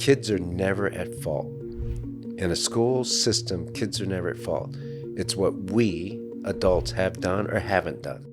Kids are never at fault. In a school system, kids are never at fault. It's what we adults have done or haven't done.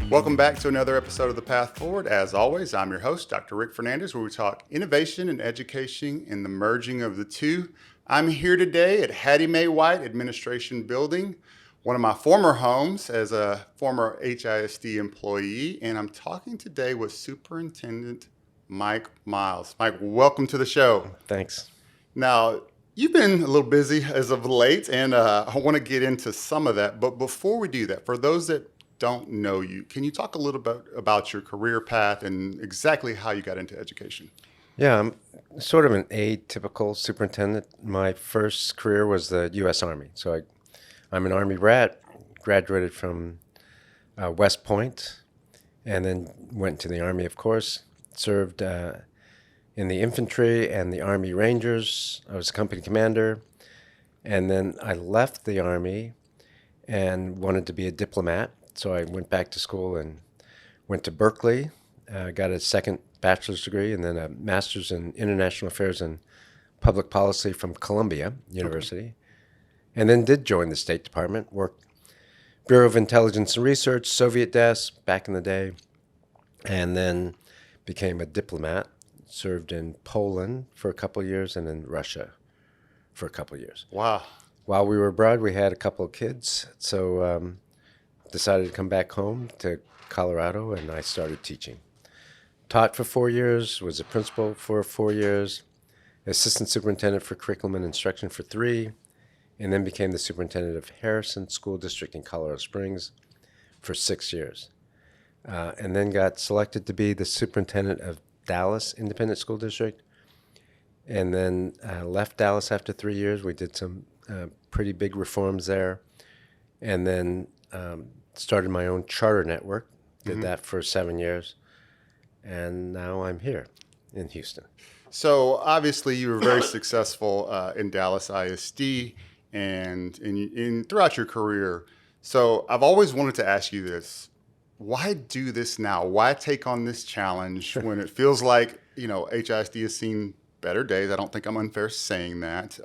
Welcome back to another episode of The Path Forward. As always, I'm your host, Dr. Rick Fernandez, where we talk innovation and education and the merging of the two. I'm here today at Hattie Mae White Administration Building, one of my former homes as a former HISD employee, and I'm talking today with Superintendent Mike Miles. Mike, welcome to the show. Thanks. Now, you've been a little busy as of late, and I want to get into some of that. But before we do that, for those that don't know you, can you talk a little bit about your career path and exactly how you got into education? Yeah, I'm sort of an atypical superintendent. My first career was the U.S. Army. So I'm an Army brat, graduated from West Point, and then went to the Army, of course, served in the infantry and the Army Rangers. I was a company commander, and then I left the Army and wanted to be a diplomat. So I went back to school and went to Berkeley, got a second bachelor's degree and then a master's in international affairs and public policy from Columbia University. And then did join the State Department, worked Bureau of Intelligence and Research, Soviet desk back in the day, and then became a diplomat, served in Poland for a couple of years and in Russia for a couple of years. Wow. While we were abroad, we had a couple of kids, so decided to come back home to Colorado, and I started teaching. Taught for 4 years, was a principal for 4 years, assistant superintendent for curriculum and instruction for 3, and then became the superintendent of Harrison School District in Colorado Springs for 6 years. And then got selected to be the superintendent of Dallas Independent School District, and then left Dallas after 3 years. We did some pretty big reforms there, and then started my own charter network, did that for 7 years, and now I'm here in Houston. So obviously you were very successful in Dallas ISD and in throughout your career. So I've always wanted to ask you this. Why do this now? Why take on this challenge when it feels like, HISD has seen better days? I don't think I'm unfair saying that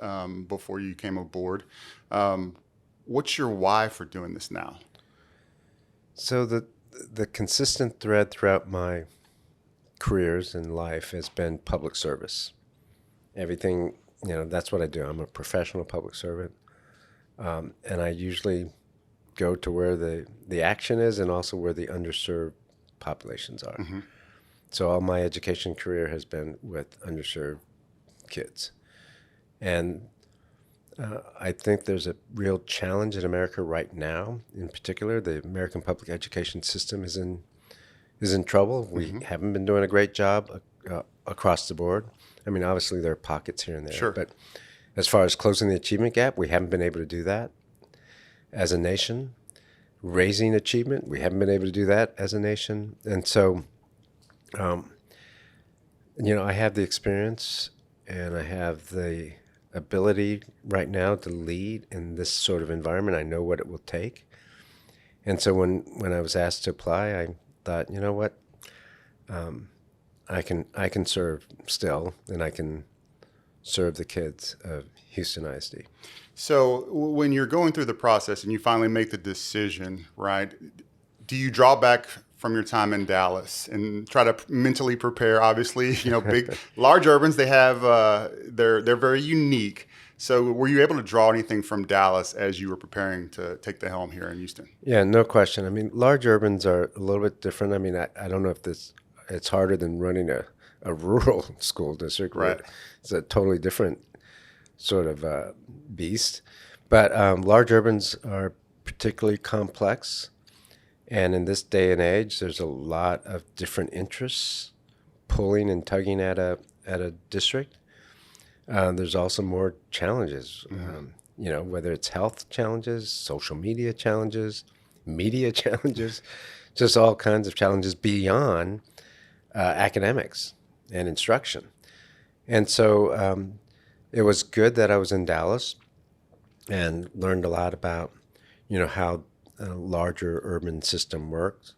before you came aboard. What's your why for doing this now? So the consistent thread throughout my careers in life has been public service. Everything, that's what I do. I'm a professional public servant, and I usually go to where the action is and also where the underserved populations are. Mm-hmm. So all my education career has been with underserved kids. And I think there's a real challenge in America right now. In particular, the American public education system is in trouble. We haven't been doing a great job across the board. I mean, obviously there are pockets here and there, Sure. But as far as closing the achievement gap, we haven't been able to do that as a nation. Raising achievement, we haven't been able to do that as a nation. And so, I have the experience and I have the ability right now to lead in this sort of environment. I know what it will take. And so when I was asked to apply, I thought, you know what, I can serve still, and I can serve the kids of Houston ISD. So when you're going through the process and you finally make the decision, right, do you draw back from your time in Dallas and try to mentally prepare? Obviously, large urbans, they have, they're very unique. So were you able to draw anything from Dallas as you were preparing to take the helm here in Houston? Yeah, no question. I mean, large urbans are a little bit different. I mean, I don't know if it's harder than running a rural school district. Right. It's a totally different sort of beast. But large urbans are particularly complex. And in this day and age, there's a lot of different interests pulling and tugging at a district. There's also more challenges, whether it's health challenges, social media challenges, media challenges, just all kinds of challenges beyond academics and instruction. And so It was good that I was in Dallas and learned a lot about, how a larger urban system works.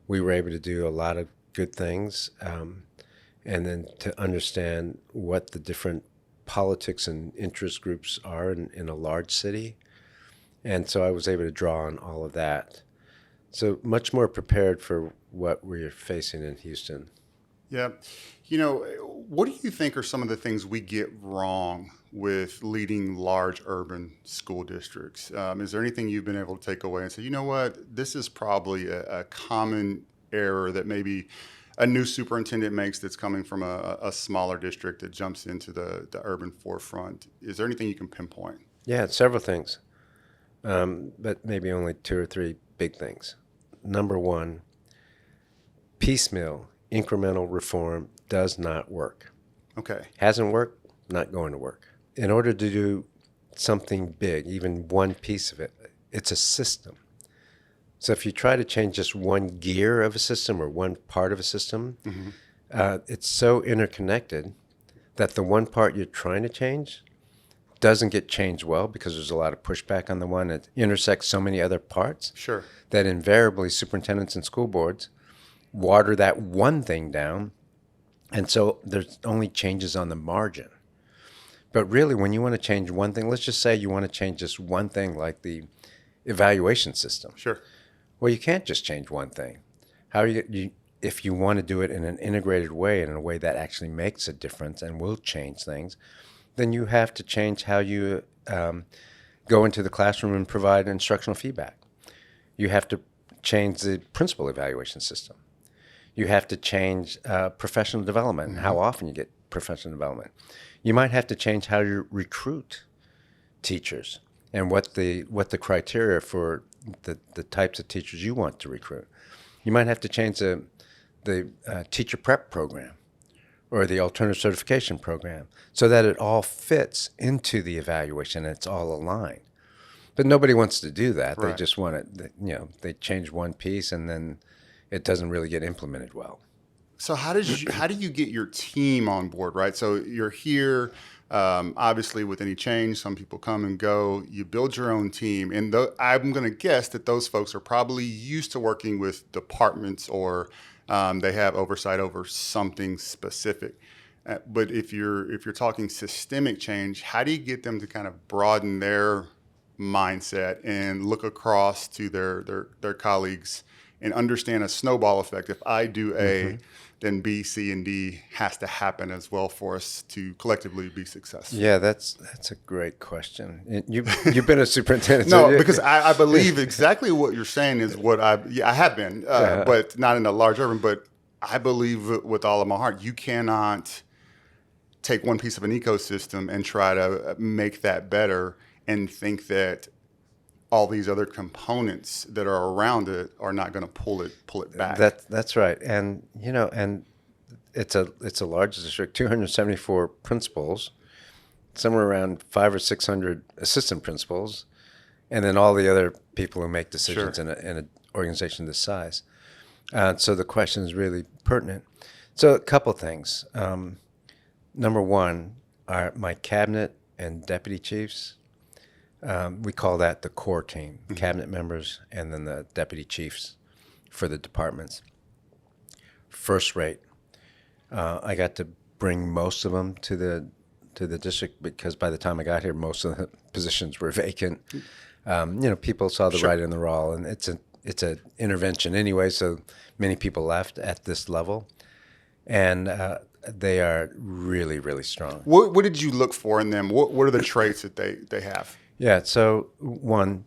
We were able to do a lot of good things, and then to understand what the different politics and interest groups are in a large city. And so I was able to draw on all of that. So much more prepared for what we're facing in Houston. Yeah. What do you think are some of the things we get wrong with leading large urban school districts? Is there anything you've been able to take away and say, you know what, this is probably a common error that maybe a new superintendent makes that's coming from a smaller district that jumps into the urban forefront? Is there anything you can pinpoint? Yeah, several things, but maybe only two or three big things. Number one, piecemeal, incremental reform does not work. Okay. Hasn't worked, not going to work. In order to do something big, even one piece of it, it's a system. So if you try to change just one gear of a system or one part of a system, it's so interconnected that the one part you're trying to change doesn't get changed well because there's a lot of pushback on the one that intersects so many other parts. Sure. That invariably superintendents and school boards water that one thing down, and so there's only changes on the margin. But really, when you want to change one thing, let's just say you want to change just one thing like the evaluation system. Sure. Well, you can't just change one thing. How if you want to do it in an integrated way, in a way that actually makes a difference and will change things, then you have to change how you go into the classroom and provide instructional feedback. You have to change the principal evaluation system. You have to change professional development and how often you get professional development. You might have to change how you recruit teachers and what the criteria for the types of teachers you want to recruit. You might have to change the teacher prep program or the alternative certification program so that it all fits into the evaluation and it's all aligned. But nobody wants to do that. Right. They just want it, they change one piece and then it doesn't really get implemented well. So how do you get your team on board, right? So you're here, obviously with any change, some people come and go. You build your own team, and I'm going to guess that those folks are probably used to working with departments or they have oversight over something specific. But if you're talking systemic change, how do you get them to kind of broaden their mindset and look across to their colleagues and understand a snowball effect? If I do A, then B, C, and D has to happen as well for us to collectively be successful. Yeah, that's a great question. You've been a superintendent. No, because I believe exactly what you're saying is what I have been, but not in a large urban. But I believe with all of my heart, you cannot take one piece of an ecosystem and try to make that better and think that all these other components that are around it are not going to pull it back. That's right, and and it's a large district, 274 principals, somewhere around 500 or 600 assistant principals, and then all the other people who make decisions in an organization this size. So the question is really pertinent. So a couple things. Number one, my cabinet and deputy chiefs. We call that the core team, cabinet members, and then the deputy chiefs for the departments. First rate. I got to bring most of them to the district because by the time I got here, most of the positions were vacant. People saw the writing on the wall, and it's an intervention anyway. So many people left at this level, and they are really, really strong. What did you look for in them? What are the traits that they have? Yeah, so one,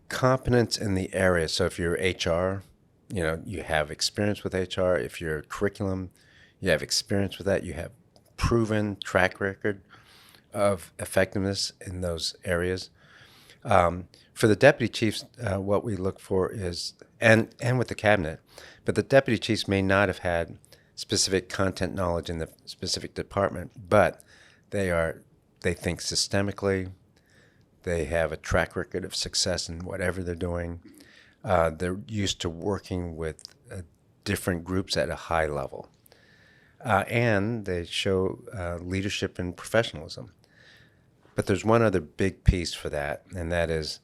competence in the area. So if you're HR, you have experience with HR. If you're curriculum, you have experience with that. You have proven track record of effectiveness in those areas. For the deputy chiefs, what we look for is, and with the cabinet, but the deputy chiefs may not have had specific content knowledge in the specific department, but they think systemically. They have a track record of success in whatever they're doing. They're used to working with different groups at a high level. And they show leadership and professionalism. But there's one other big piece for that, and that is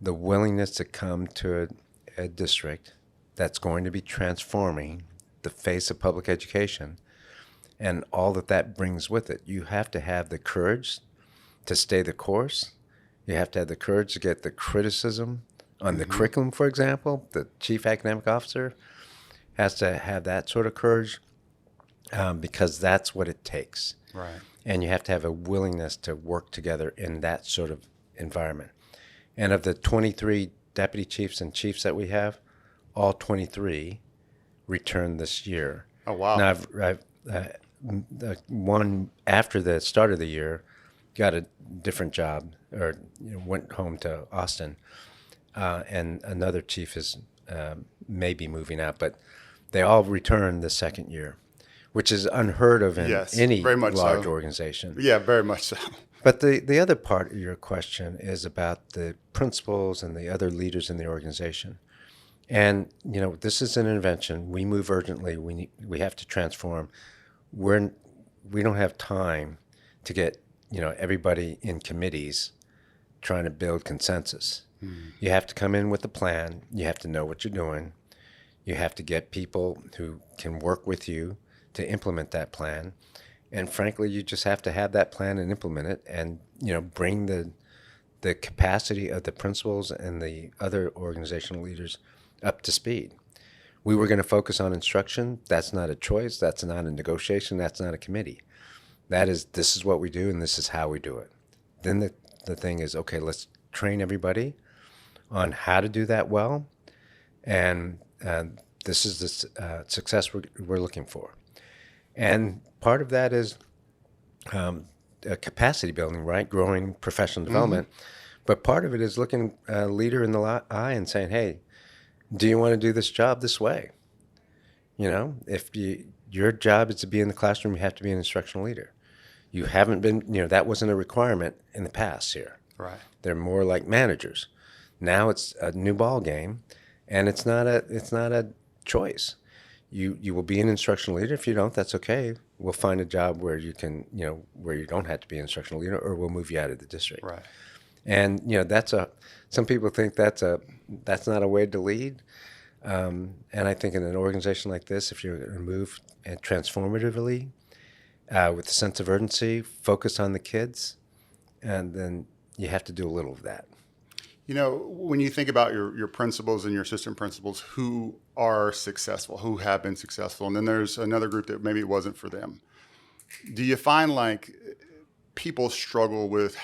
the willingness to come to a district that's going to be transforming the face of public education and all that that brings with it. You have to have the courage to stay the course. You have to have the courage to get the criticism on the curriculum, for example. The chief academic officer has to have that sort of courage because that's what it takes. Right. And you have to have a willingness to work together in that sort of environment. And of the 23 deputy chiefs and chiefs that we have, all 23 returned this year. Oh, wow. Now, one after the start of the year got a different job or went home to Austin. And another chief is maybe moving out, but they all returned the second year, which is unheard of in Yes, any very much large so. organization. Yeah, very much so. But the other part of your question is about the principals and the other leaders in the organization. And, this is an intervention. We move urgently. We have to transform. We don't have time to get, everybody in committees trying to build consensus. You have to come in with a plan. You have to know what you're doing. You have to get people who can work with you to implement that plan. And frankly, you just have to have that plan and implement it and, bring the capacity of the principals and the other organizational leaders up to speed. We were going to focus on instruction. That's not a choice. That's not a negotiation. That's not a committee. This is what we do and this is how we do it. Then the thing is, okay, let's train everybody on how to do that well. And this is the success we're looking for. And part of that is capacity building, right? Growing professional development. But part of it is looking a leader in the eye and saying, hey, do you want to do this job this way? If your job is to be in the classroom, you have to be an instructional leader. You haven't been, that wasn't a requirement in the past here. Right. They're more like managers. Now it's a new ball game, and it's not a choice. You will be an instructional leader. If you don't, that's okay. We'll find a job where you can, where you don't have to be an instructional leader, or we'll move you out of the district. Right. And some people think that's not a way to lead. And I think in an organization like this, if you're going to move transformatively, with a sense of urgency, focus on the kids, and then you have to do a little of that. When you think about your principals and your assistant principals who are successful, who have been successful, and then there's another group that maybe it wasn't for them, do you find like people struggle with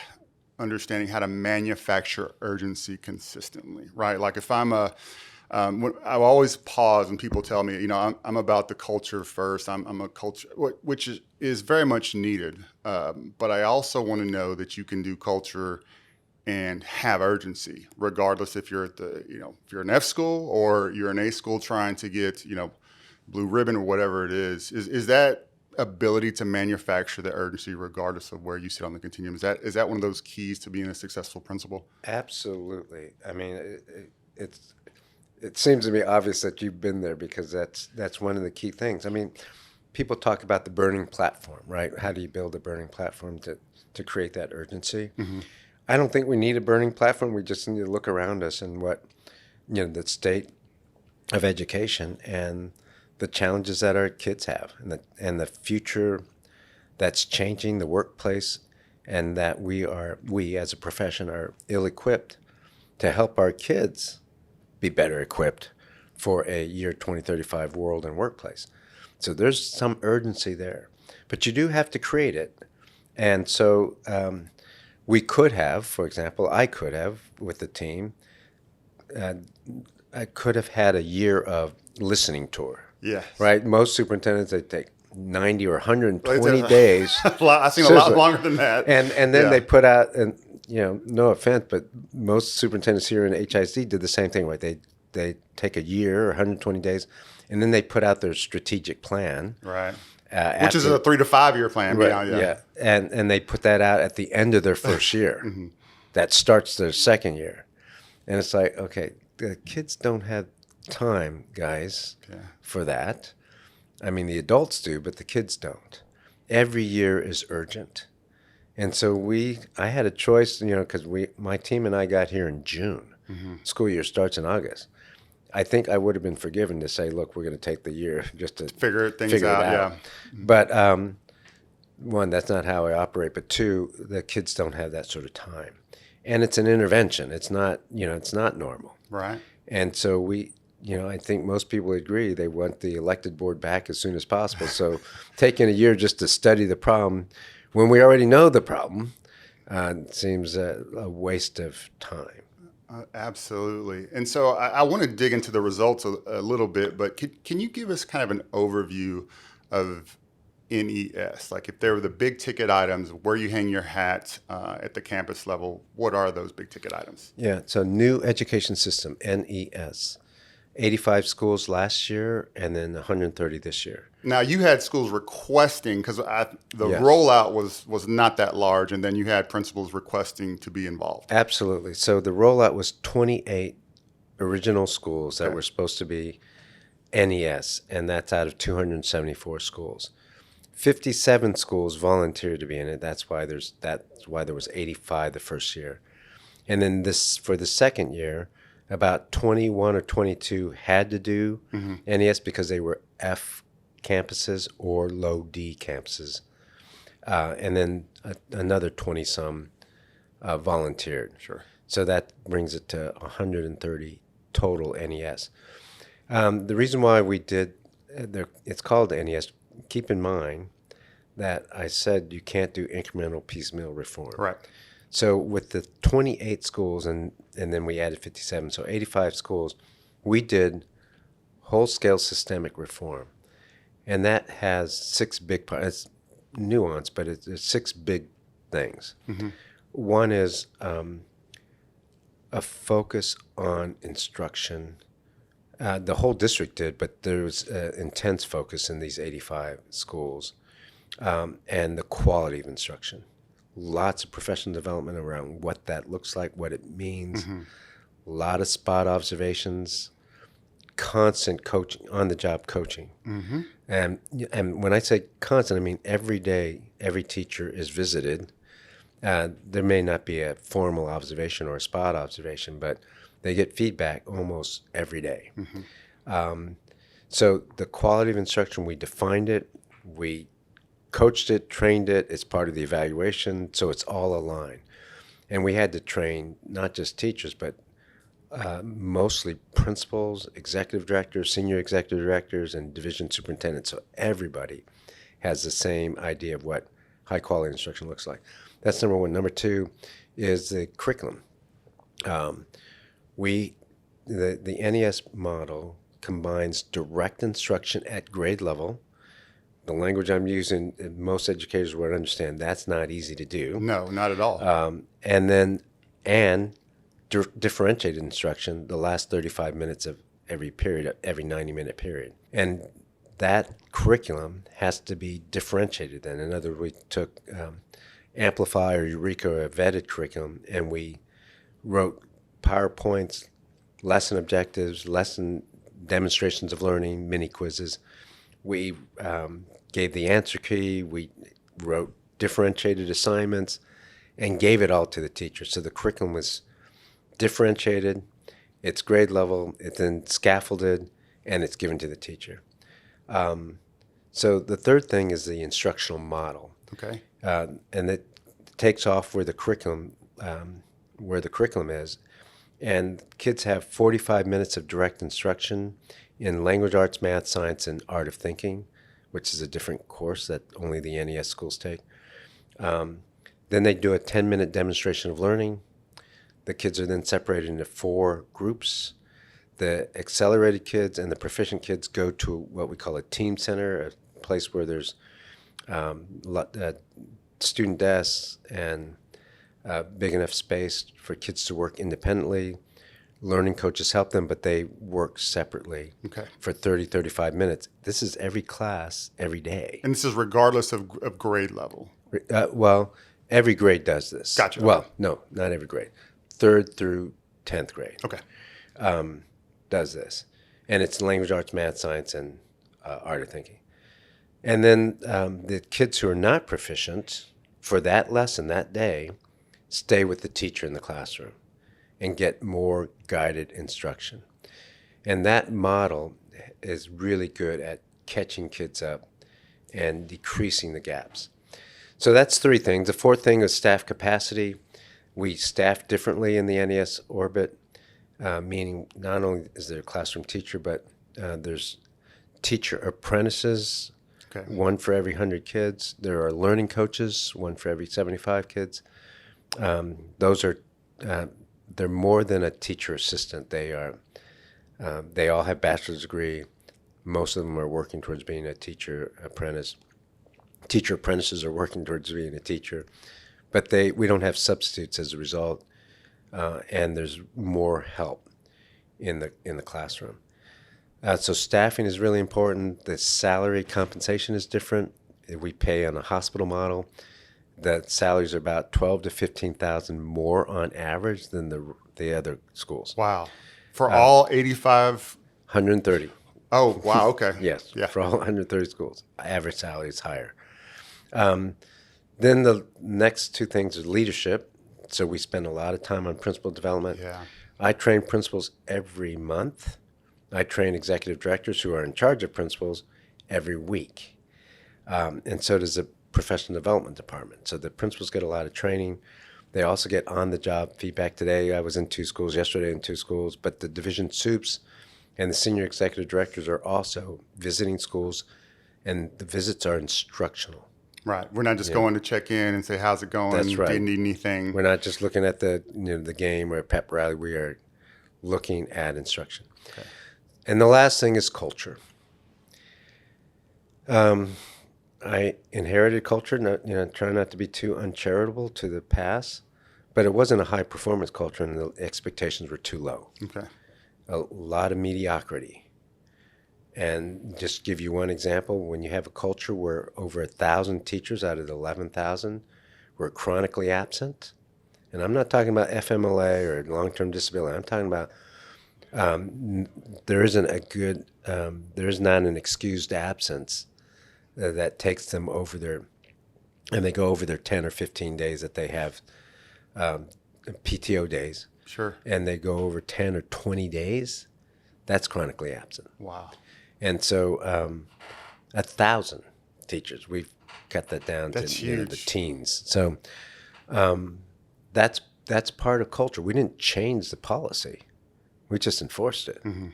understanding how to manufacture urgency consistently, right? Like if I always pause when people tell me, I'm about the culture first. I'm a culture, which is very much needed. But I also want to know that you can do culture and have urgency, regardless if you're at if you're an F school or you're an A school trying to get, blue ribbon or whatever it is. Is that ability to manufacture the urgency regardless of where you sit on the continuum? Is that one of those keys to being a successful principal? Absolutely. I mean, it seems to me obvious that you've been there because that's one of the key things. I mean, people talk about the burning platform, right? How do you build a burning platform to create that urgency? Mm-hmm. I don't think we need a burning platform. We just need to look around us and what, the state of education and the challenges that our kids have and the future that's changing the workplace, and that we as a profession are ill-equipped to help our kids be better equipped for a year 2035 world and workplace. So there's some urgency there, but you do have to create it. And so we could have, for example, I could have with the team, I could have had a year of listening tour. Yes. Right? Most superintendents, they take 90 or 120 days. I've seen a lot longer than that. And then they put out, and no offense, but most superintendents here in HISD did the same thing, right? They take a year or 120 days, and then they put out their strategic plan. Right. Which is a 3 to 5 year plan. Right, yeah. And they put that out at the end of their first year. Mm-hmm. That starts their second year. And it's like, okay, the kids don't have time, guys, for that. I mean, the adults do, but the kids don't. Every year is urgent. And so I had a choice, because my team and I got here in June. School year starts in August. I think I would have been forgiven to say, look, we're going to take the year just to Figure things figure it out. out. Yeah. But one, that's not how I operate. But two, the kids don't have that sort of time, and it's an intervention. It's not, it's not normal. Right. And so I think most people agree they want the elected board back as soon as possible. So taking a year just to study the problem when we already know the problem seems a waste of time. Absolutely. And so I want to dig into the results a little bit, but can you give us kind of an overview of NES? Like if there were the big ticket items, where you hang your hat at the campus level, what are those big ticket items? Yeah, so new education system, NES. 85 schools last year and then 130 this year. Now you had schools requesting, because the Yes. rollout was not that large, and then you had principals requesting to be involved. Absolutely. So the rollout was 28 original schools that Okay. were supposed to be NES, and that's out of 274 schools. 57 schools volunteered to be in it. That's why there was 85 the first year. And then for the second year, about 21 or 22 had to do NES because they were F campuses or low D campuses. And then another 20 some volunteered. Sure. So that brings it to 130 total NES. The reason why we did it's called NES. Keep in mind that I said you can't do incremental piecemeal reform. Right. So with the 28 schools and then we added 57, so 85 schools, we did whole-scale systemic reform. And that has six big parts. It's nuanced, but it's six big things. One is a focus on instruction. The whole district did, but there was intense focus in these 85 schools and the quality of instruction. Lots of professional development around what that looks like, what it means. A lot of spot observations, constant coaching, on-the-job coaching. And when I say constant, I mean every day, every teacher is visited. There may not be a formal observation or a spot observation, but they get feedback almost every day. So the quality of instruction, we defined it, we coached it, trained it. It's part of the evaluation, so it's all aligned. And we had to train not just teachers, but mostly principals, executive directors, senior executive directors, and division superintendents. So everybody has the same idea of what high quality instruction looks like. That's number one. Number two is the curriculum. The NES model combines direct instruction at grade level. The language I'm using, most educators would understand that's not easy to do. No, not at all. And differentiated instruction the last 35 minutes of every period, every 90-minute period. And that curriculum has to be differentiated then. In other words, we took Amplify or Eureka, or a vetted curriculum, and we wrote PowerPoints, lesson objectives, lesson demonstrations of learning, mini quizzes. We gave the answer key, we wrote differentiated assignments, and gave it all to the teacher. So the curriculum was differentiated, it's grade level, it's then scaffolded, and it's given to the teacher. So the third thing is the instructional model. Okay. And it takes off where the curriculum is. And kids have 45 minutes of direct instruction in language arts, math, science, and art of thinking, which is a different course that only the NES schools take. Then they do a 10-minute demonstration of learning. The kids are then separated into 4 groups. The accelerated kids and the proficient kids go to what we call a team center, a place where there's student desks and big enough space for kids to work independently. Learning coaches help them, but they work separately for 30, 35 minutes. This is every class, every day. And this is regardless of grade level. Well, every grade does this. Gotcha. Well, no, not every grade. 3rd through 10th grade Okay. Does this. And it's language arts, math, science, and art of thinking. And then the kids who are not proficient, for that lesson that day, stay with the teacher in the classroom and get more guided instruction. And that model is really good at catching kids up and decreasing the gaps. So that's three things. The fourth thing is staff capacity. We staff differently in the NES orbit, meaning not only is there a classroom teacher, but there's teacher apprentices, Okay. one for every 100 kids. There are learning coaches, one for every 75 kids. Those are, they're more than a teacher assistant. They all have bachelor's degree. Most of them are working towards being a teacher apprentice. Teacher apprentices are working towards being a teacher, but we don't have substitutes as a result, and there's more help in the classroom. So staffing is really important. The salary compensation is different. We pay on a hospital model. The salaries are about 12 to 15,000 more on average than the other schools. Wow. For all 85. 130. Oh, wow. Okay. Yes, Yeah. for all 130 schools. Average salary is higher. Then the next two things are leadership. So we spend a lot of time on principal development. Yeah. I train principals every month. I train executive directors who are in charge of principals every week. And so does the professional development department. So the principals get a lot of training. They also get on-the-job feedback. Today I was in 2 schools, yesterday in 2 schools, but the division soups and the senior executive directors are also visiting schools, and the visits are instructional. Right. We're not just going to check in and say, how's it going? That's right. Do you need anything? We're not just looking at the game or a pep rally. We are looking at instruction. Okay. And the last thing is culture. I inherited culture, trying not to be too uncharitable to the past, but it wasn't a high performance culture, and the expectations were too low. Okay. A lot of mediocrity. And just give you one example, when you have a culture where over 1,000 teachers out of the 11,000 were chronically absent, and I'm not talking about FMLA or long-term disability, I'm talking about there is not an excused absence that takes them over and they go over their 10 or 15 days that they have PTO days. Sure. And they go over 10 or 20 days, that's chronically absent. Wow. And so 1,000 teachers, we've cut that down That's to huge. the teens. So that's part of culture. We didn't change the policy. We just enforced it. Mm-hmm.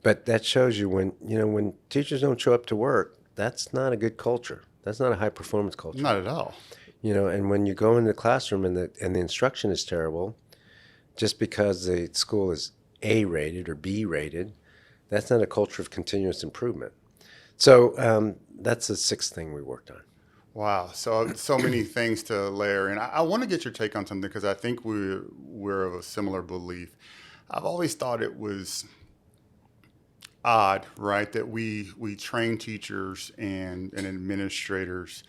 But that shows you when teachers don't show up to work, that's not a good culture. That's not a high performance culture. Not at all. And when you go into the classroom and the instruction is terrible, just because the school is A rated or B rated, that's not a culture of continuous improvement. So that's the 6th thing we worked on. Wow. So many things to layer in. I want to get your take on something because I think we're of a similar belief. I've always thought it was odd, right, that we train teachers and administrators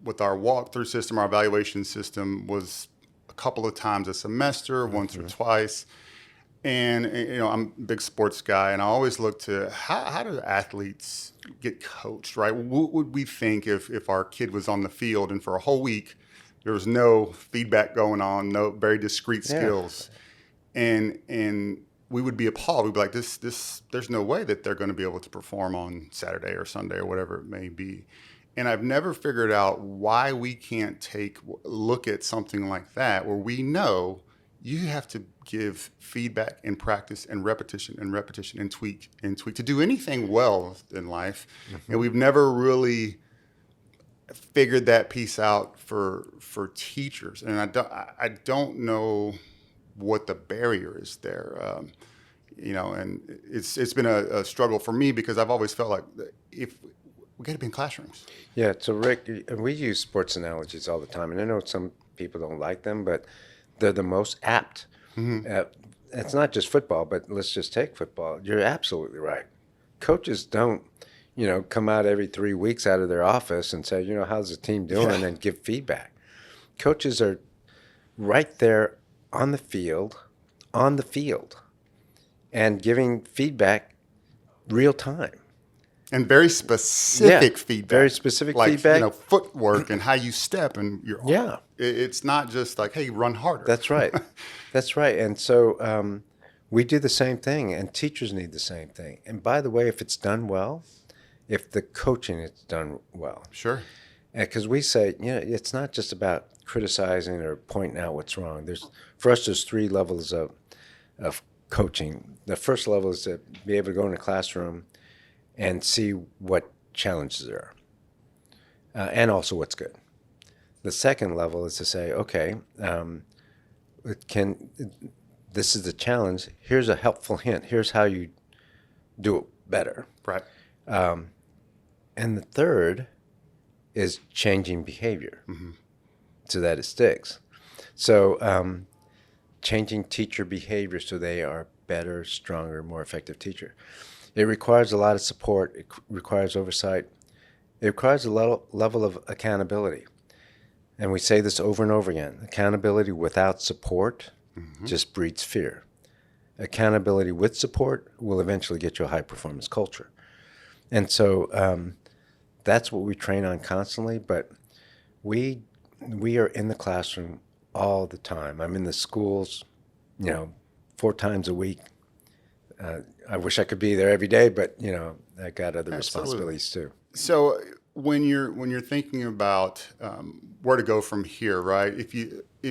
with our walkthrough system. Our evaluation system was a couple of times a semester, once or twice. And I'm a big sports guy, and I always look to how do athletes get coached, right? What would we think if our kid was on the field and for a whole week there was no feedback going on, no very discrete skills, and we would be appalled. We'd be like, this there's no way that they're going to be able to perform on Saturday or Sunday or whatever it may be. And I've never figured out why we can't look at something like that where we know you have to give feedback and practice and repetition and tweak to do anything well in life. Mm-hmm. And we've never really figured that piece out for teachers. And I don't know what the barrier is there. And it's been a struggle for me because I've always felt like if we got to be in classrooms. Yeah. So Rick, we use sports analogies all the time, and I know some people don't like them, but they're the most apt. Mm-hmm. It's not just football, but let's just take football. You're absolutely right. Coaches don't, come out every 3 weeks out of their office and say, how's the team doing, and give feedback. Coaches are right there on the field, and giving feedback real time. And very specific feedback. Very specific like, feedback. footwork and how you step and your arm. Yeah. It's not just like, hey, run harder. That's right. That's right. And so we do the same thing, and teachers need the same thing. And by the way, if it's done well, if the coaching is done well, Sure. because we say, it's not just about criticizing or pointing out what's wrong. For us, there's three levels of coaching. The first level is to be able to go in a classroom and see what challenges there are, and also what's good. The second level is to say, okay, this is the challenge. Here's a helpful hint. Here's how you do it better. Right. And the third is changing behavior so that it sticks. So changing teacher behavior so they are better, stronger, more effective teacher. It requires a lot of support. It requires oversight. It requires a level of accountability. And we say this over and over again. Accountability without support just breeds fear. Accountability with support will eventually get you a high-performance culture. And so that's what we train on constantly, but we are in the classroom all the time. I'm in the schools, 4 times a week. I wish I could be there every day, but I got other responsibilities too. So when you're thinking about where to go from here, right? If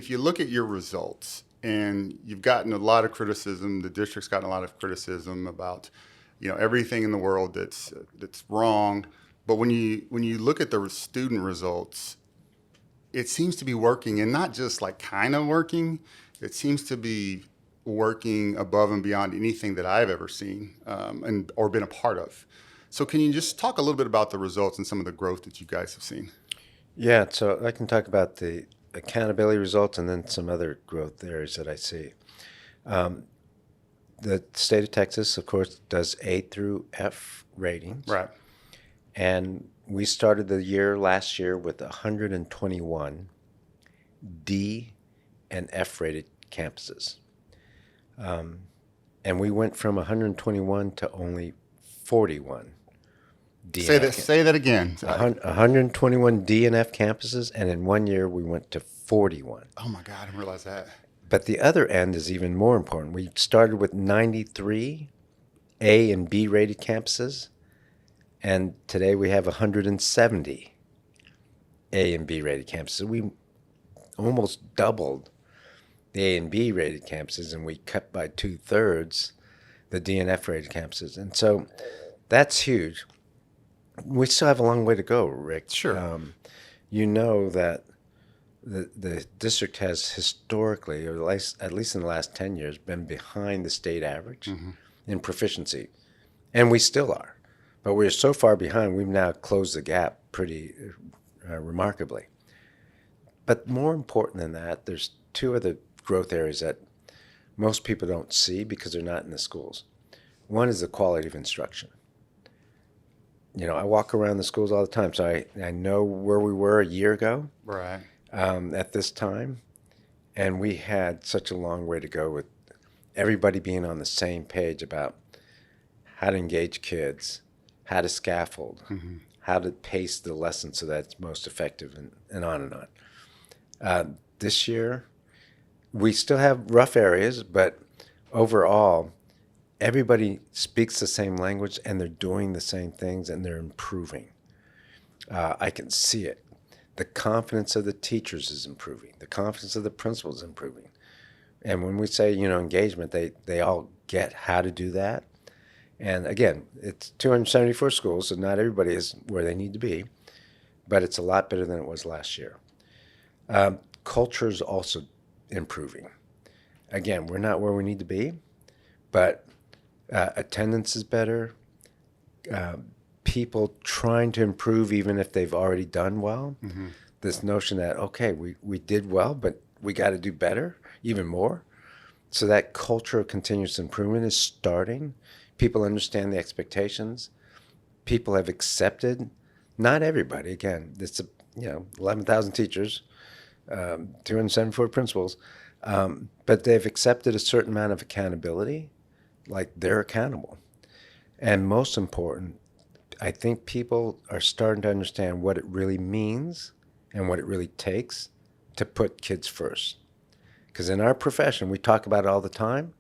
you look at your results, and you've gotten a lot of criticism, the district's gotten a lot of criticism about everything in the world that's wrong. But when you look at the student results, it seems to be working, and not just like kind of working. It seems to be working above and beyond anything that I've ever seen or been a part of. So can you just talk a little bit about the results and some of the growth that you guys have seen? Yeah, so I can talk about the accountability results and then some other growth areas that I see. The state of Texas, of course, does A through F ratings. Right. And we started the year last year with 121 D and F rated campuses. And we went from 121 to only 41 D and F. Say that again. 121 D and F campuses, and in 1 year we went to 41. Oh my God, I didn't realize that. But the other end is even more important. We started with 93 A and B rated campuses, and today we have 170 A and B rated campuses. We almost doubled the A and B rated campuses, and we cut by 2/3 the D and F rated campuses. And so that's huge. We still have a long way to go, Rick. Sure. You know that the district has historically, or at least in the last 10 years, been behind the state average in proficiency. And we still are. But we're so far behind, we've now closed the gap pretty remarkably. But more important than that, there's 2 other growth areas that most people don't see because they're not in the schools. One is the quality of instruction. I walk around the schools all the time, so I know where we were a year ago. Right. At this time, and we had such a long way to go with everybody being on the same page about how to engage kids, how to scaffold, how to pace the lesson so that it's most effective, and on and on. This year, we still have rough areas, but overall, everybody speaks the same language, and they're doing the same things, and they're improving. I can see it. The confidence of the teachers is improving. The confidence of the principals is improving. And when we say, engagement, they all get how to do that. And again, it's 274 schools, so not everybody is where they need to be, but it's a lot better than it was last year. Culture is also improving. Again, we're not where we need to be, but attendance is better. People trying to improve even if they've already done well. This notion that, okay, we did well, but we got to do better, even more. So that culture of continuous improvement is starting. People understand the expectations. People have accepted, not everybody, again, it's 11,000 teachers, 274 principals, but they've accepted a certain amount of accountability, like they're accountable. And most important, I think people are starting to understand what it really means and what it really takes to put kids first. Because in our profession, we talk about it all the time,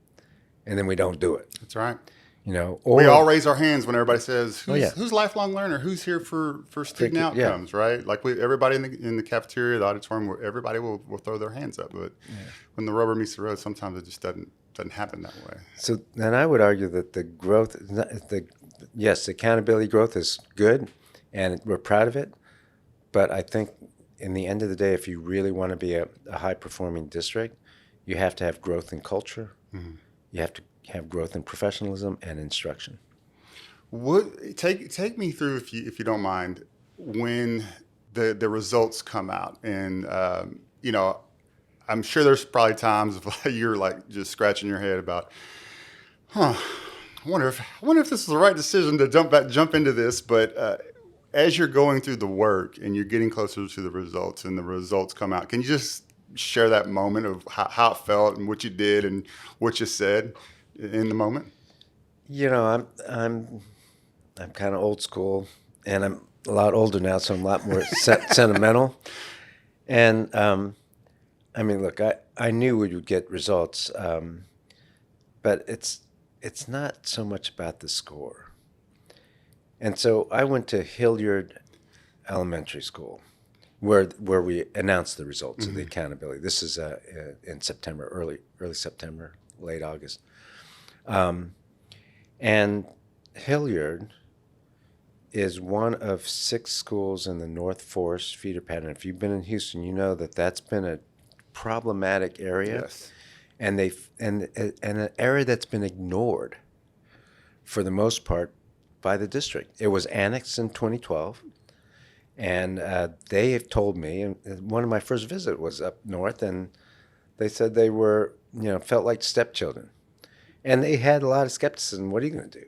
and then we don't do it. That's right. You know, We all or raise our hands when everybody says, oh yeah, who's lifelong learner? Who's here for student yeah, outcomes, right? Like everybody in the cafeteria, the auditorium, everybody will throw their hands up. But when the rubber meets the road, sometimes it just doesn't happen that way. So then I would argue that the growth, yes, the accountability growth is good, and we're proud of it. But I think in the end of the day, if you really want to be a high performing district, you have to have growth in culture. Mm-hmm. You have to have growth in professionalism and instruction. Take me through, if you don't mind, when the results come out, and I'm sure there's probably times you're like just scratching your head about, I wonder if this is the right decision to jump into this. But as you're going through the work and you're getting closer to the results, and the results come out, can you just share that moment of how it felt and what you did and what you said in the moment? You know, I'm kind of old school, and I'm a lot older now, so I'm a lot more sentimental. And I mean, look, I knew we would get results, but it's not so much about the score. And so I went to Hilliard Elementary School, where we announced the results of the accountability. This is in September, early September, late August. And Hilliard is one of 6 schools in the North Forest feeder pattern. If you've been in Houston, you know that that's been a problematic area. Yes. And an area that's been ignored for the most part by the district. It was annexed in 2012, and they have told me, and one of my first visits was up north, and they said they were, felt like stepchildren. And they had a lot of skepticism. What are you going to do?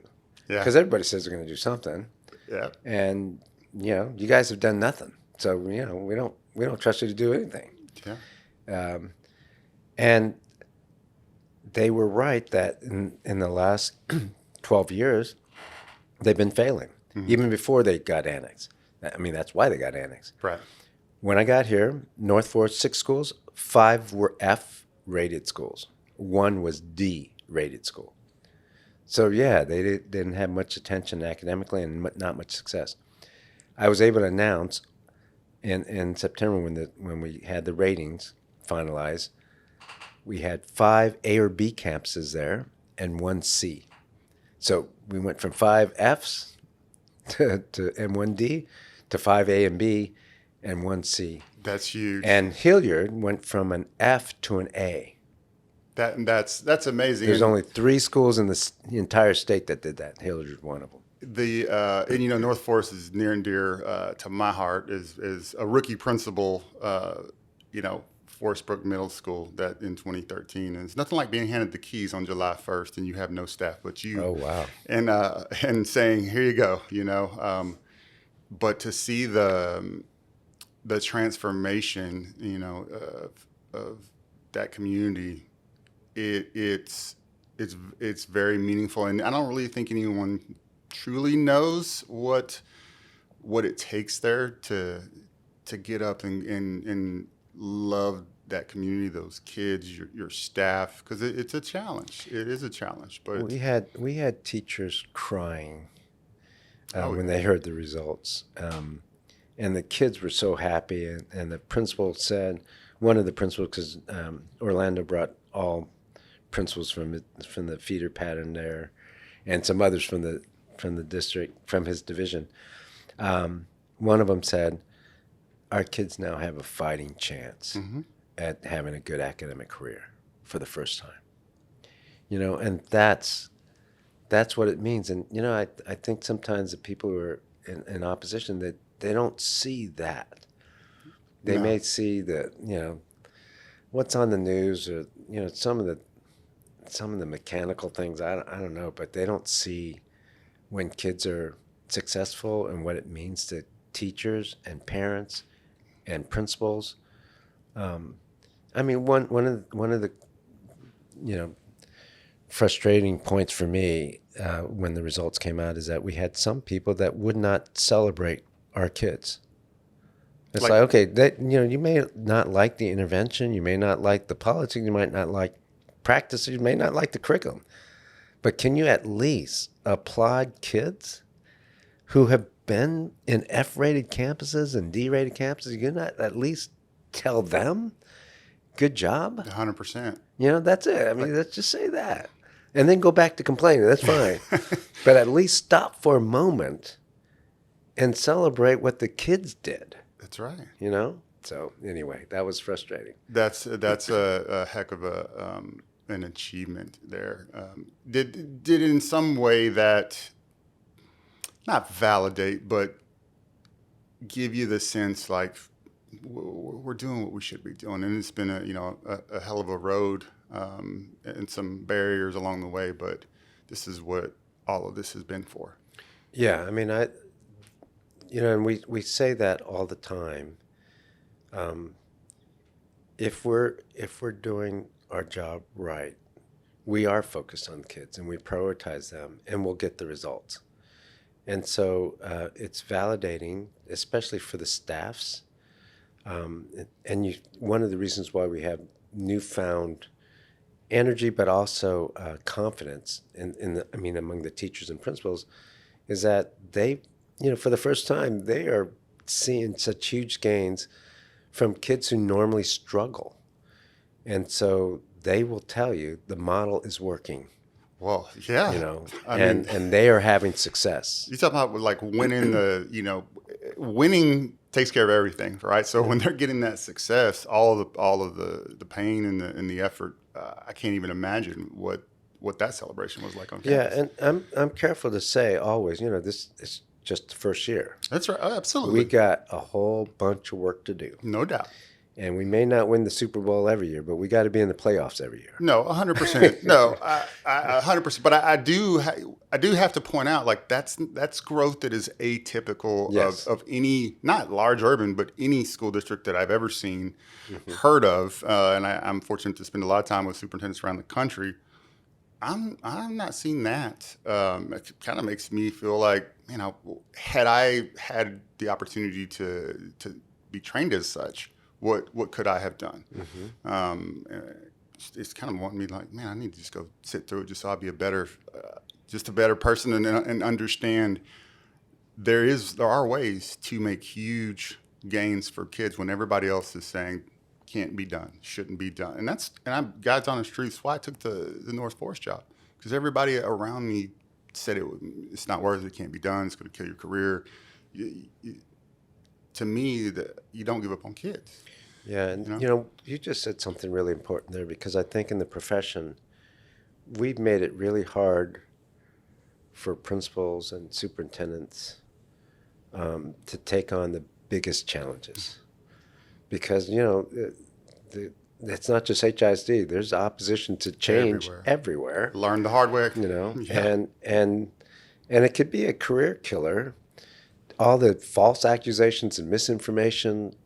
Yeah. Because everybody says they're going to do something. Yeah. And, you guys have done nothing. So, we don't trust you to do anything. Yeah. And they were right that in the last 12 years, they've been failing, even before they got annexed. I mean, that's why they got annexed. Right. When I got here, North Forest 6 schools, 5 were F-rated schools. 1 was D-rated school. So, yeah, they didn't have much attention academically and not much success. I was able to announce in September when we had the ratings finalized, we had 5 A or B campuses there and 1 C. So we went from 5 Fs and 1 D to 5 A and B and 1 C. That's huge. And Hilliard went from an F to an A. That's amazing. There's only 3 schools in the entire state that did that. Hilliard is one of them. And North Forest is near and dear to my heart. Is a rookie principal, Forest Brook Middle School that in 2013. And it's nothing like being handed the keys on July 1st and you have no staff but you. Oh wow! And saying, here you go. But to see the transformation, of that community, it's very meaningful. And I don't really think anyone truly knows what it takes there to get up and love that community, those kids, your staff, because it's a challenge. It is a challenge. But we had teachers crying when they heard the results, and the kids were so happy. And the principal said, one of the principals, because Orlando brought all principals from the feeder pattern there, and some others from the district, from his division. One of them said, our kids now have a fighting chance at having a good academic career for the first time. And that's what it means. And, I think sometimes the people who are in opposition, that they don't see that. They may see the, what's on the news, or, some of the mechanical things, I don't know, but they don't see when kids are successful and what it means to teachers and parents and principals. I mean, one of the frustrating points for me when the results came out is that we had some people that would not celebrate our kids. It's like, okay, that you may not like the intervention, you may not like the politics, you might not like practices, you may not like the curriculum, but can you at least applaud kids who have been in F-rated campuses and D-rated campuses? You not at least tell them, good job? 100%. That's it. I mean, let's just say that. And then go back to complaining. That's fine. But at least stop for a moment and celebrate what the kids did. That's right. So anyway, that was frustrating. That's a heck of an achievement there. Did in some way that not validate, but give you the sense like we're doing what we should be doing, and it's been a hell of a road and some barriers along the way, but this is what all of this has been for. Yeah, I mean, and we say that all the time. If we're doing our job right, we are focused on kids and we prioritize them, and we'll get the results. And so it's validating, especially for the staffs. One of the reasons why we have newfound energy, but also confidence among the teachers and principals, is that they, for the first time, they are seeing such huge gains from kids who normally struggle. And so they will tell you the model is working. Well, yeah. And they are having success. You talk about like winning winning takes care of everything, right? So when they're getting that success, all of the pain and the effort, I can't even imagine what that celebration was like on campus. Yeah, and I'm careful to say always, this is just the first year. That's right. Oh, absolutely. We got a whole bunch of work to do. No doubt. And we may not win the Super Bowl every year, but we got to be in the playoffs every year. No, 100%. No, I 100%. But I do have to point out, like that's growth that is atypical of any, not large urban, but any school district that I've ever seen, heard of. And I'm fortunate to spend a lot of time with superintendents around the country. I'm not seeing that. It kind of makes me feel like, had I had the opportunity to be trained as such, what could I have done? It's kind of wanting me like, man, I need to just go sit through it just so I'll be a better person and understand there are ways to make huge gains for kids when everybody else is saying can't be done, shouldn't be done. And I'm God's honest truth. That's why I took the North Forest job, because everybody around me said it's not worth it, it can't be done, it's going to kill your career. To me, you don't give up on kids. Yeah, and you just said something really important there, because I think in the profession, we've made it really hard for principals and superintendents to take on the biggest challenges, because it's not just HISD. There's opposition to change everywhere. Learn the hard way. Yeah. and it could be a career killer. All the false accusations and misinformation,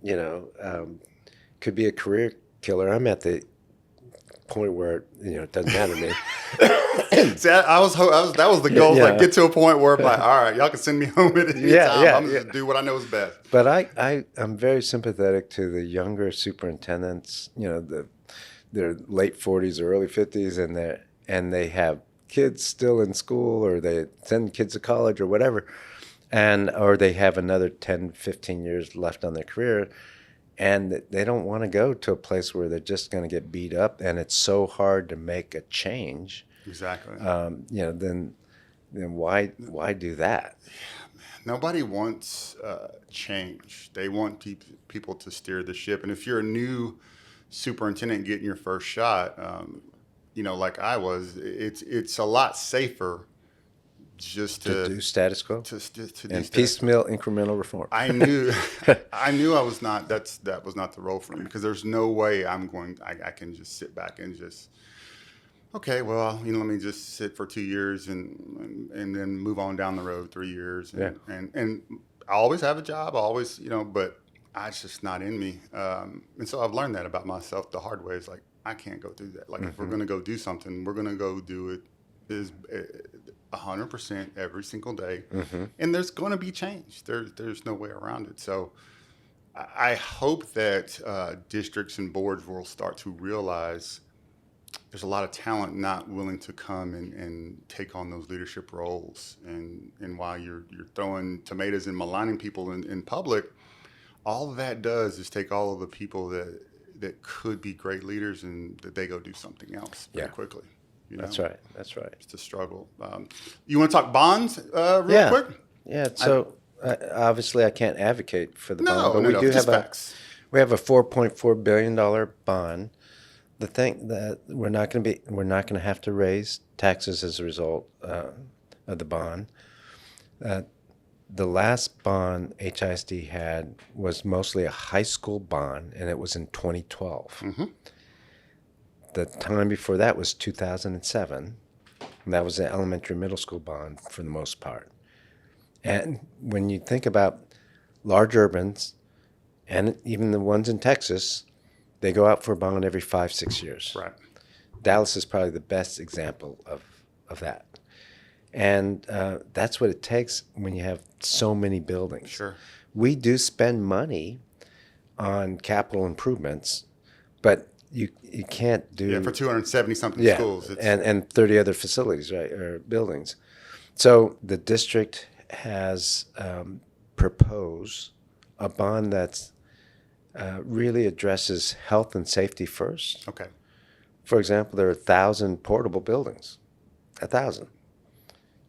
could be a career killer. I'm at the point where it doesn't matter to me. See, that was the goal. Like get to a point where I'm like, all right, y'all can send me home at any time. I'm just do what I know is best. But I'm very sympathetic to the younger superintendents. They're late 40s or early 50s, and they have kids still in school, or they send kids to college or whatever, or they have another 10, 15 years left on their career. And they don't want to go to a place where they're just going to get beat up, and it's so hard to make a change. Exactly. Then why do that? Nobody wants change. They want people to steer the ship. And if you're a new superintendent getting your first shot, like I was, it's a lot safer just to do status quo to do and piecemeal incremental reform. I knew that was not the role for me, because there's no way I can just sit back and just, okay, well, let me just sit for 2 years and then move on down the road 3 years. And I always have a job, but it's just not in me. And so I've learned that about myself the hard way. It's like, I can't go do that. Like, if we're going to go do something, we're going to go do it 100% every single day, and there's going to be change. There's no way around it. So I hope that districts and boards will start to realize there's a lot of talent not willing to come and take on those leadership roles. And while you're throwing tomatoes and maligning people in public, all that does is take all of the people that could be great leaders and that they go do something else very quickly. You know? That's right. That's right. It's a struggle. You want to talk bonds real Yeah. quick? Yeah. So obviously, I can't advocate for the bond, but we do just have facts. we have a $4.4 billion bond. The thing that we're not going to have to raise taxes as a result of the bond. The last bond HISD had was mostly a high school bond, and it was in 2012. The time before that was 2007, and that was an elementary middle school bond for the most part. And when you think about large urbans, and even the ones in Texas, they go out for a bond every 5-6 years. Right. Dallas is probably the best example of that. And that's what it takes when you have so many buildings. Sure. We do spend money on capital improvements, but you can't do for 270 something schools. It's, and 30 other facilities, right, or buildings. So the district has proposed a bond that's really addresses health and safety first. okay. For example, there are 1,000 portable buildings, 1,000,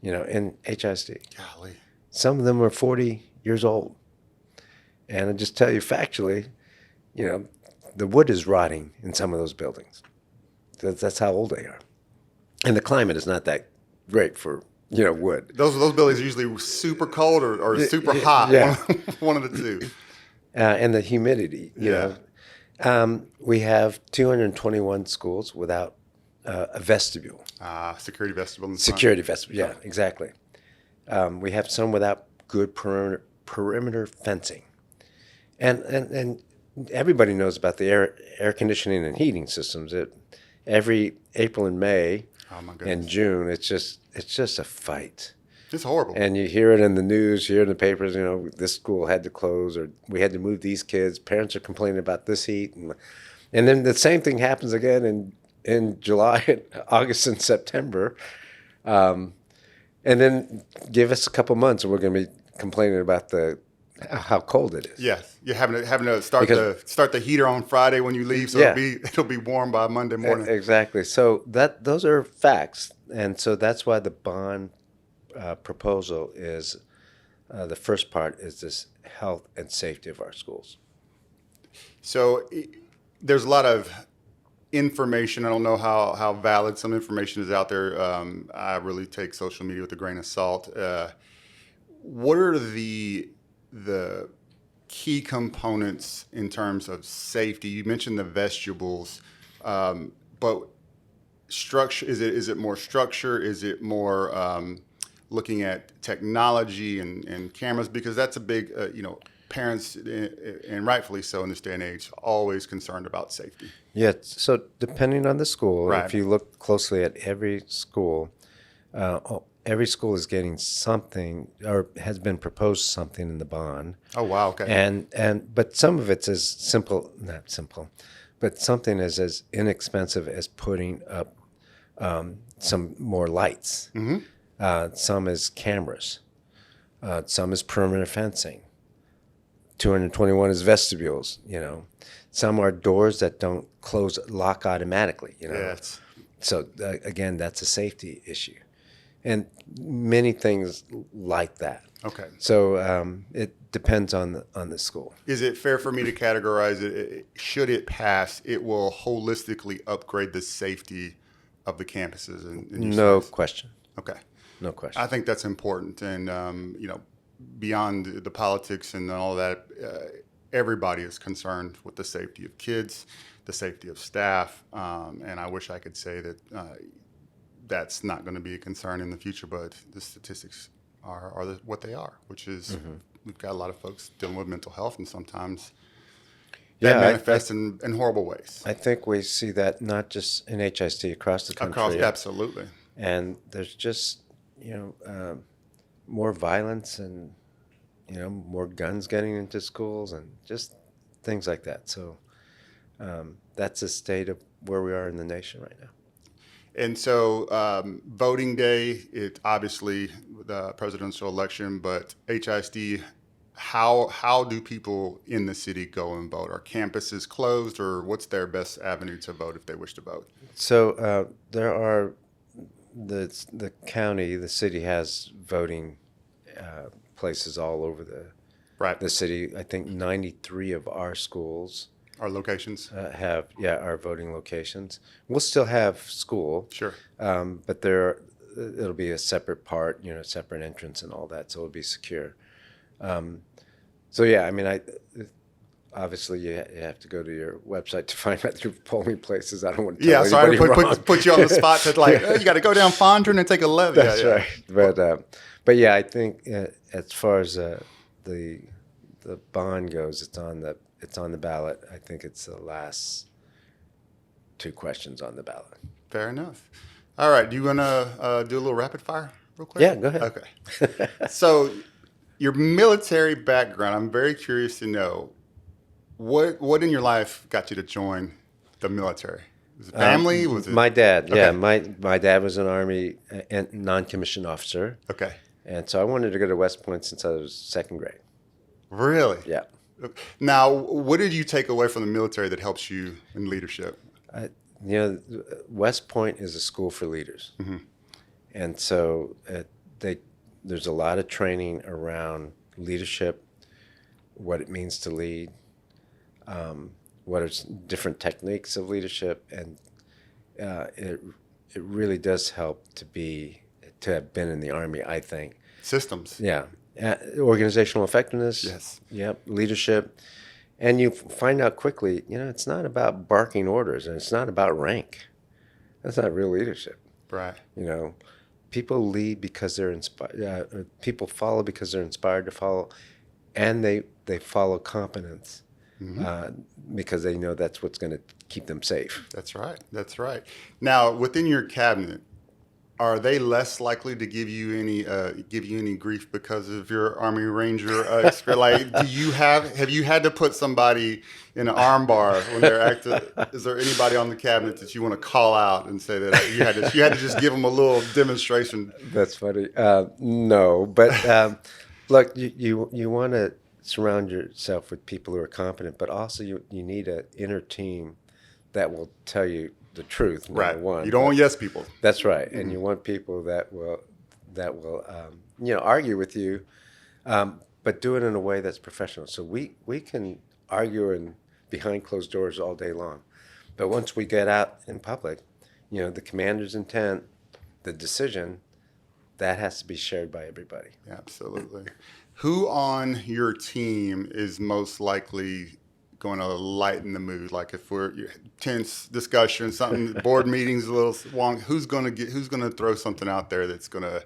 in HISD. Golly. Some of them are 40 years old. And I just tell you factually, the wood is rotting in some of those buildings. That's how old they are. And the climate is not that great for, wood. Those buildings are usually super cold or super hot. Yeah. One of the two. And the humidity, we have 221 schools without a vestibule. Security vestibule. Security vestibule, yeah, exactly. We have some without good perimeter fencing. And everybody knows about the air conditioning and heating systems. Every April and May and June, it's just a fight. It's horrible. And you hear it in the news, you hear it in the papers, this school had to close or we had to move these kids. Parents are complaining about this heat. And then the same thing happens again in July, August, and September. And then give us a couple months and we're going to be complaining about how cold it is. Yes, you're having to start the heater on Friday when you leave, so it'll be warm by Monday morning. Exactly. So those are facts, and so that's why the bond proposal is the first part is this health and safety of our schools. So there's a lot of information. I don't know how valid some information is out there. I really take social media with a grain of salt. What are the key components in terms of safety? You mentioned the vestibules, but structure, is it more structure? Is it more looking at technology and cameras? Because that's a big, parents, and rightfully so in this day and age, always concerned about safety. Yeah, so depending on the school, Right. if you look closely at every school is getting something or has been proposed something in the bond. Oh, wow, okay. But some of it's as not simple, but something is as inexpensive as putting up some more lights. Some is cameras. Some is perimeter fencing. 221 is vestibules, Some are doors that don't lock automatically, Yes. So again, that's a safety issue. And many things like that. Okay. So it depends on the school. Is it fair for me to categorize it? Should it pass, it will holistically upgrade the safety of the campuses in your No space? question. Okay. No question. I think that's important. And, beyond the politics and all that, everybody is concerned with the safety of kids, the safety of staff. And I wish I could say that that's not going to be a concern in the future, but the statistics are what they are, which is we've got a lot of folks dealing with mental health, and sometimes that manifests in horrible ways. I think we see that not just in HISD, across the country. Absolutely. And there's just you know, more violence and, more guns getting into schools and just things like that. So that's the state of where we are in the nation right now. And so, voting day, it obviously the presidential election, but HISD, how do people in the city go and vote? Are campuses closed, or what's their best avenue to vote if they wish to vote? So there are the county, the city has voting places all over Right. the city. I think 93 of our schools Our locations. have our voting locations. We'll still have school, Sure. but it'll be a separate part, separate entrance and all that, so it'll be secure. So yeah, I mean, obviously you have to go to your website to find out your polling places. I don't want to tell Yeah, sorry to anybody wrong. put you on the spot to oh, you got to go down Fondren and take a left. That's Yeah, yeah. right. But yeah, I think as far as the bond goes, it's on the ballot. I think it's the last two questions on the ballot. Fair enough. All right. Do you want to do a little rapid fire real quick? Yeah, go ahead. Okay. So, your military background, I'm very curious to know what in your life got you to join the military? Was it family? Was it My dad? Okay. Yeah, my dad was an Army non-commissioned officer, Okay. and so I wanted to go to West Point since I was second grade. Really? Yeah. Now, what did you take away from the military that helps you in leadership? West Point is a school for leaders, and so there's a lot of training around leadership, what it means to lead, what are different techniques of leadership, and it really does help to have been in the Army, I think. Systems. Yeah, organizational effectiveness. Yes. Yep, leadership. And you find out quickly, it's not about barking orders and it's not about rank. That's not real leadership. Right. People lead because they're inspired. People follow because they're inspired to follow, and they follow competence because they know that's what's going to keep them safe. That's right. That's right. Now, within your cabinet, are they less likely to give you any grief because of your Army Ranger experience? Like, have you had to put somebody in an armbar when they're active? Is there anybody on the cabinet that you want to call out and say that you had to just give them a little demonstration? That's funny. No, but look, you want to surround yourself with people who are competent, but also you need an inner team that will tell you the truth. Number Right. one. You don't want yes people. That's right, and you want people that will argue with you, but do it in a way that's professional. So we can argue behind closed doors all day long, but once we get out in public, the commander's intent, the decision, that has to be shared by everybody. Absolutely. Who on your team is most likely going to lighten the mood? Like if we're tense discussion, something board meetings a little long, who's going to throw something out there that's going to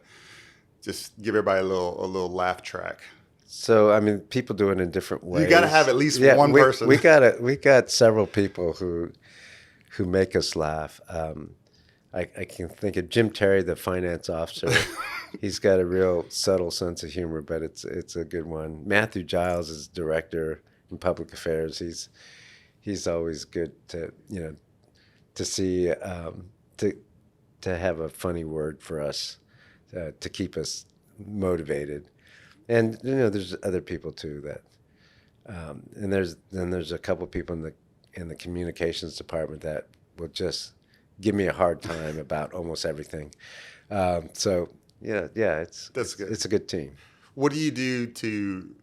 just give everybody a little laugh track? So I mean, people do it in different ways. You got to have at least one person. We got several people who make us laugh. I can think of Jim Terry, the finance officer. He's got a real subtle sense of humor, but it's a good one. Matthew Giles is director in public affairs. He's always good to see to have a funny word for us to keep us motivated. And there's other people too that and there's a couple people in the communications department that will just give me a hard time about almost everything. So That's good. It's a good team. What do you do to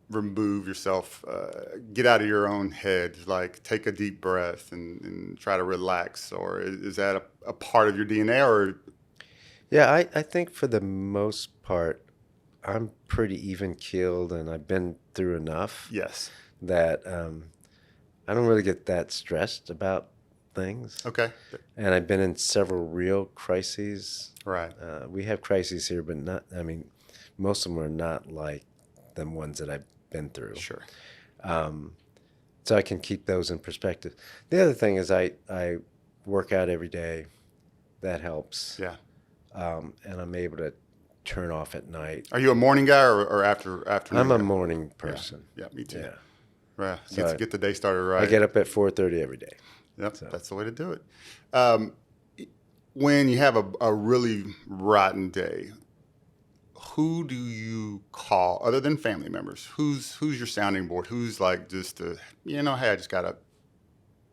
remove yourself, get out of your own head, like take a deep breath and try to relax? Or is that a part of your DNA? Or Yeah, I think for the most part, I'm pretty even keeled, and I've been through enough yes. that I don't really get that stressed about things. Okay. And I've been in several real crises. Right. We have crises here, but not. I mean, most of them are not like the ones that I've been through. Sure. So I can keep those in perspective. The other thing is I work out every day. That helps. Yeah. and I'm able to turn off at night. Are you a morning guy or afternoon I'm a guy? morning person. Yeah, me too. Yeah. Right. So Get the day started right. I get up at 4:30 every day. Yep, So. that's the way to do it. Um, when you have a really rotten day, who do you call other than family members? Who's your sounding board? Who's like just hey, I just gotta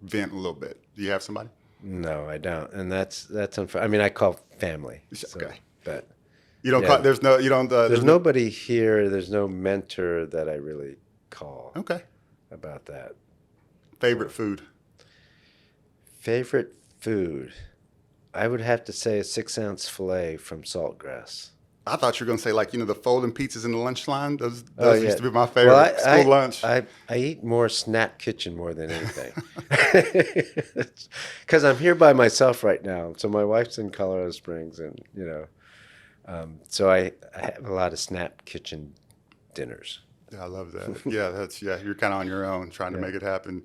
vent a little bit. Do you have somebody? No, I don't, and that's unfair. I mean, I call family. So, Okay. but You don't yeah, call. There's no. You don't. there's nobody here. There's no mentor that I really call Okay. about that. Favorite food? Favorite food? I would have to say a 6-ounce fillet from Saltgrass. I thought you were gonna say like the folding pizzas in the lunch line. Those Oh, used yeah. to be my favorite Well, school lunch. I eat more Snap Kitchen more than anything. Because I'm here by myself right now. So my wife's in Colorado Springs, and so I have a lot of Snap Kitchen dinners. Yeah, I love that. Yeah, you're kind of on your own trying to Yeah. make it happen.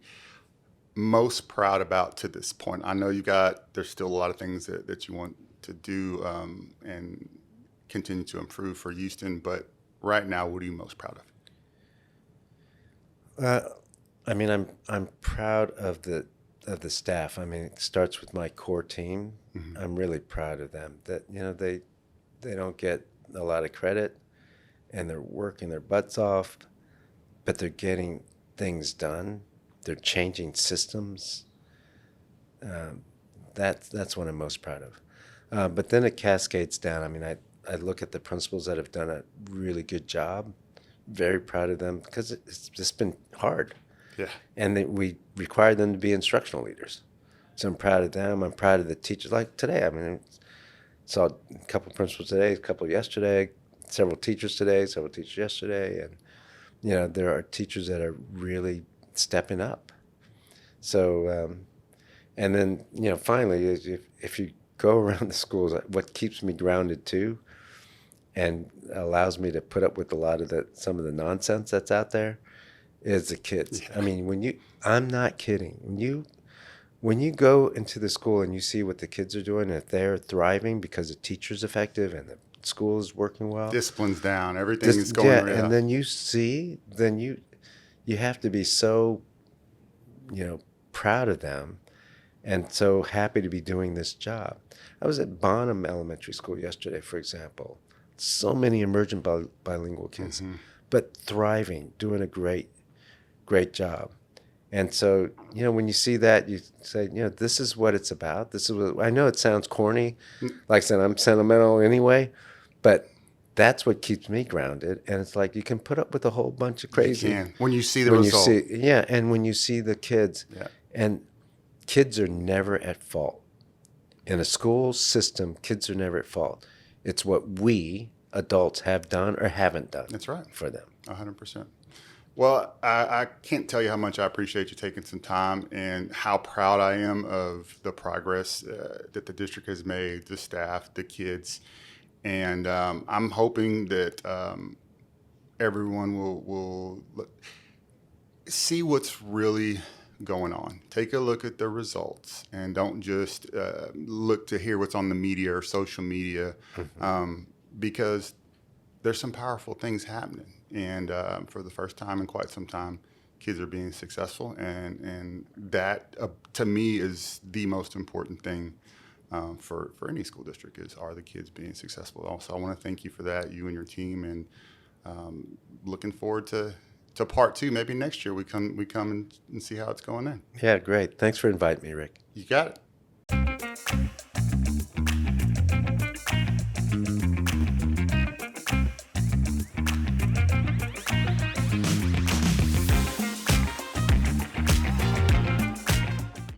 Most proud about to this point? I know there's still a lot of things that you want to do and continue to improve for Houston, but right now, what are you most proud of? I mean, I'm proud of the staff. I mean, it starts with my core team. Mm-hmm. I'm really proud of them. That they don't get a lot of credit, and they're working their butts off, but they're getting things done. They're changing systems. That's what I'm most proud of. But then it cascades down. I mean, I look at the principals that have done a really good job. Very proud of them because it's just been hard. Yeah. And we require them to be instructional leaders. So I'm proud of them. I'm proud of the teachers. Like today, I mean, saw a couple of principals today, a couple yesterday, several teachers today, several teachers yesterday. And, there are teachers that are really stepping up. So, and then, finally, if you go around the schools, what keeps me grounded too and allows me to put up with a lot of some of the nonsense that's out there is the kids. Yeah. I mean, I'm not kidding. When you go into the school and you see what the kids are doing, and if they're thriving because the teacher's effective and the school is working well, Discipline's down. Everything is going right. and then you have to be so, proud of them and so happy to be doing this job. I was at Bonham Elementary School yesterday, for example. So many emergent bilingual kids, but thriving, doing a great job. And so, when you see that, you say, this is what it's about. This is what, I know it sounds corny. Like I said, I'm sentimental anyway, but that's what keeps me grounded. And it's like you can put up with a whole bunch of crazy. You can. When you see the result. And when you see the kids. Yeah. And kids are never at fault. In a school system, kids are never at fault. It's what we adults have done or haven't done. That's right. For them. 100%. Well, I can't tell you how much I appreciate you taking some time and how proud I am of the progress that the district has made, the staff, the kids. And I'm hoping that everyone will see what's really going on. Take a look at the results and don't just look to hear what's on the media or social media because there's some powerful things happening. And for the first time in quite some time, kids are being successful. And that, to me, is the most important thing for any school district are the kids being successful. Also, I want to thank you for that, you and your team, and looking forward to part two. Maybe next year we come and see how it's going then. Yeah, great. Thanks for inviting me, Rick. You got it.